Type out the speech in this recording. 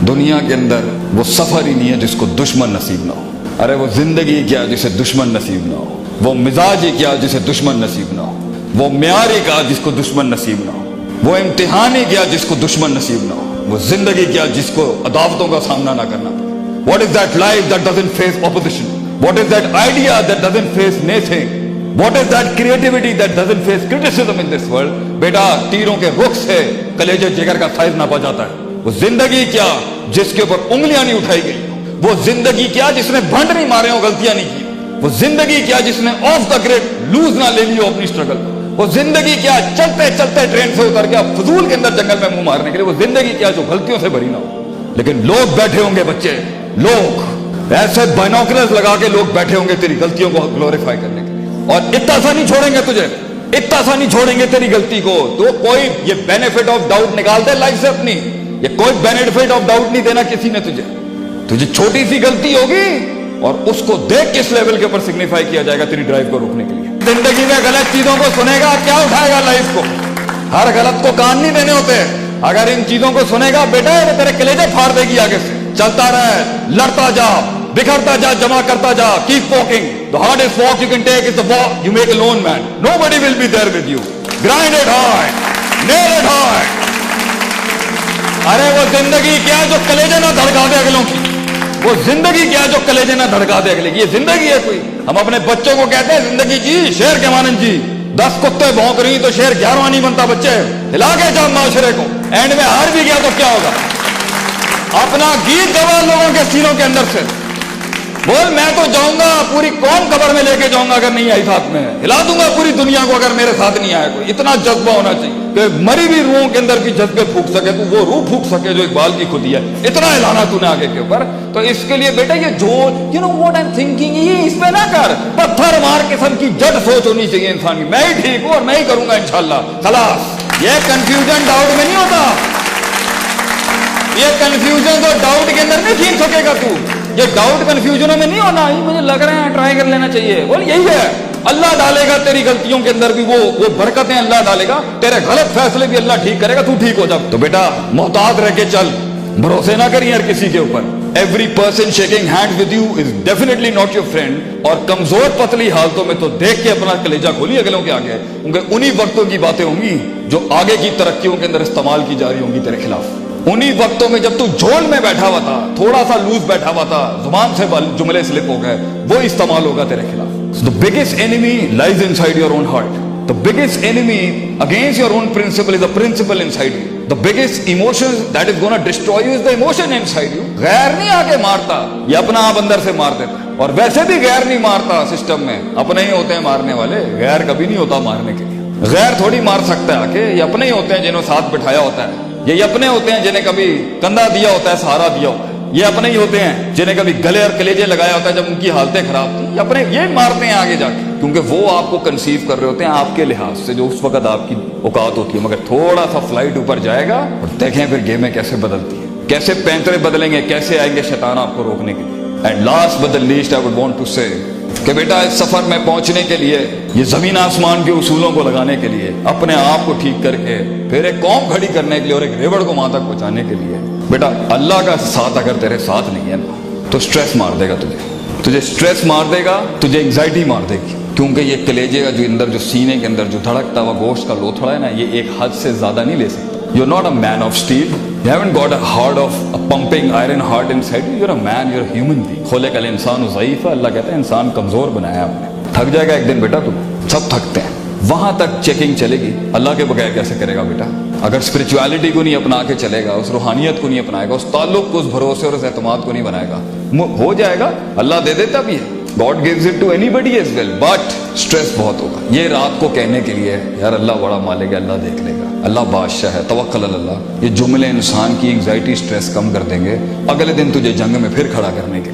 دنیا کے اندر وہ سفر ہی نہیں ہے جس کو دشمن نصیب نہ ہو. ارے وہ زندگی کیا جسے دشمن نصیب نہ ہو. وہ مزاج ہی کیا جسے دشمن نصیب نہ ہو. وہ معیار ہی کیا جس کو دشمن نصیب نہ ہو. وہ امتحان ہی کیا جس کو دشمن نصیب نہ ہو. وہ زندگی کیا جس کو عداوتوں کا سامنا نہ کرنا پڑے. What is that life that doesn't face opposition? What is that idea that doesn't face naysaying? What is that creativity that doesn't face criticism in this world? بیٹا تیروں کے رخ سے کلیجے جگر کا سائز ناپا جاتا ہے. وہ زندگی کیا جس کے اوپر انگلیاں نہیں اٹھائی گئی. وہ زندگی کیا جس نے بھنڈ نہیں مارے ہو, غلطیاں نہیں کی. وہ زندگی کیا جس نے آف دا گریڈ لوز نہ لے لی ہو اپنی اسٹرگل. وہ زندگی کیا چلتے چلتے ٹرین سے اتر گیا فضول کے اندر جنگل میں منہ مارنے کے لیے. وہ زندگی کیا جو غلطیوں سے بھری نہ ہو. لیکن لوگ بیٹھے ہوں گے, بچے لوگ ایسے بائنوکلرز لگا کے لوگ بیٹھے ہوں گے تیری غلطیوں کو گلوریفائی کرنے کے لیے, اور اتنا سا نہیں چھوڑیں گے تجھے, اتنا سا نہیں چھوڑیں گے تیری غلطی کو. تو کوئی یہ بینیفٹ آف ڈاؤٹ نکال دے لائف سے اپنی. یہ کوئی بینیفٹ آف ڈاؤٹ نہیں دینا کسی نے تجھے. تجھے چھوٹی سی غلطی ہوگی اور اس کو دیکھ کس لیول کے اوپر سگنیفائی کیا جائے گا تیری ڈرائیو کو روکنے کے لیے. زندگی میں غلط چیزوں کو سنے گا, کیا اٹھائے گا لائف کو. ہر غلط کو کان نہیں دینے ہوتے. اگر ان چیزوں کو سنے گا بیٹا یہ تیرے کلیجے پھاڑ دے گی آگے سے. چلتا رہے, لڑتا جا, بکھرتا جا, جمع کرتا جا. Keep walking. The hardest walk you can take is the walk you make alone, man. Nobody will be there with you. Grind it hard. Nail it hard. ارے وہ زندگی کیا جو کلیجے نہ دھڑکا دے اگلوں کی. وہ زندگی کیا جو کلیجے نہ دھڑکا دے اگلے کی. یہ زندگی ہے کوئی. ہم اپنے بچوں کو کہتے ہیں زندگی جی شیر کے مانند جی. 10 کتے بھونک رہی تو شیر 11واں نہیں بنتا. بچے ہلا کے جا معاشرے کو. اینڈ میں ہار بھی گیا تو کیا ہوگا. اپنا گیت گوا لوگوں کے سینوں کے اندر سے. بول میں تو جاؤں گا, پوری قوم قبر میں لے کے جاؤں گا اگر نہیں آئی ساتھ میں. ہلا دوں گا پوری دنیا کو اگر میرے ساتھ نہیں آیا کوئی. اتنا جذبہ ہونا چاہیے کہ مری بھی روحوں کے اندر بھی جذبے پھونک سکے تو وہ روح پھونک سکے جو اقبال کی خودی ہے. اتنا ہلانا تو نے آگے کے اوپر. تو اس کے لیے بیٹا یہ جو you know what I am thinking, یہ اس پہ نہ کر. پتھر مار قسم کی جڑ سوچ ہونی چاہیے انسان کی. میں ہی ٹھیک ہوں اور میں ہی کروں گا انشاءاللہ. خلاص یہ کنفیوژن ڈاؤٹ میں نہیں ہوتا. یہ کنفیوژن تو ڈاؤٹ کے اندر نہیں کھینچ سکے گا تو. یہ ڈاؤٹ کنفیوژنوں میں نہیں ہونا. یہ مجھے لگ رہا ہے ٹرائی کر لینا چاہیے. بول یہی ہے. اللہ ڈالے گا تیری غلطیوں کے اندر بھی وہ برکتیں اللہ ڈالے گا. تیرے غلط فیصلے بھی اللہ ٹھیک کرے گا. تو ٹھیک ہو جب. تو بیٹا محتاط رہ کے چل, بھروسے نہ کری ہر کسی کے اوپر. Every person shaking hand with you is definitely not your friend. اور کمزور پتلی حالتوں میں تو دیکھ کے اپنا کلیجہ کھولی اگلوں کے آگے. کیونکہ انہی وقتوں کی باتیں ہوں گی جو آگے کی ترقیوں کے اندر استعمال کی جا رہی ہوں گی تیرے خلاف. انہی وقتوں میں جب تو جھول میں بیٹھا ہوا تھا, تھوڑا سا لوز بیٹھا ہوا تھا, زبان سے جملے سلپ ہو گئے, وہ استعمال ہوگا تیرے خلاف. So the biggest enemy lies inside your own heart. The biggest enemy against your own principle is the principle inside you. The biggest emotion that is going to destroy you is the emotion inside you. غیر نہیں آگے مارتا, یہ اپنا آپ اندر سے مار دیتا ہے. اور ویسے بھی غیر نہیں مارتا سسٹم میں, اپنے ہی ہوتے ہیں مارنے والے. غیر کبھی نہیں ہوتا مارنے کے لیے. غیر تھوڑی مار سکتا ہے آکے. یہ اپنے ہی ہوتے ہیں جنہوں ساتھ بٹھایا ہوتا ہے. یہ اپنے ہوتے ہیں جنہیں کبھی کندھا دیا ہوتا ہے, سہارا دیا ہوتا ہے. یہ اپنے ہی ہوتے ہیں جنہیں کبھی گلے اور کلیجے لگایا ہوتا ہے جب ان کی حالتیں خراب تھی. یہ اپنے یہ مارتے ہیں آگے جا کے, کیونکہ وہ آپ کو کنسیو کر رہے ہوتے ہیں آپ کے لحاظ سے جو اس وقت آپ کی اوقات ہوتی ہے. مگر تھوڑا سا فلائٹ اوپر جائے گا اور دیکھیں پھر گیمیں کیسے بدلتی ہیں, کیسے پینترے بدلیں گے, کیسے آئیں گے شیطان آپ کو روکنے کے لیے. And last but the least I would want to say کہ بیٹا اس سفر میں پہنچنے کے لیے, یہ زمین آسمان کے اصولوں کو لگانے کے لیے, اپنے آپ کو ٹھیک کر کے پھر ایک قوم کھڑی کرنے کے لیے اور ایک ریوڑ کو وہاں تک پہنچانے کے لیے, بیٹا اللہ کا ساتھ اگر تیرے ساتھ نہیں ہے نا تو سٹریس مار دے گا تجھے سٹریس مار دے گا, تجھے انگزائٹی مار دے گی. کیونکہ یہ کلیجے کا جو اندر جو سینے کے اندر جو دھڑکتا ہوا گوشت کا لوتھڑا ہے نا, یہ ایک حد سے زیادہ نہیں لے سکتا. You're not a man of steel. You haven't got a heart of a pumping iron heart inside you. You're a man, you're a human being. خلق الانسان ضعیفا. اللہ کہتا ہے انسان کمزور بنایا آپ نے. تھک جائے گا ایک دن بیٹا, تو سب تھکتے ہیں. وہاں تک چیکنگ چلے گی. اللہ کے بغیر کیسے کرے گا بیٹا؟ اگر اسپرچویلٹی کو نہیں اپنا کے چلے گا, اس روحانیت کو نہیں اپنائے گا, اس تعلق کو, اس بھروسے اور اس اعتماد کو نہیں بنائے گا, ہو جائے گا. اللہ دے دیتا بھی ہے. God gives it to anybody as well, but stress بہت ہوگا. یہ رات کو کہنے کے لیے یار اللہ بڑا مالک ہے, اللہ دیکھ لے گا, اللہ بادشاہ ہے, توکل اللہ. یہ جملے انسان کی انگزائٹی, سٹریس کم کر دیں گے اگلے دن تجھے جنگ میں پھر کھڑا کرنے کے.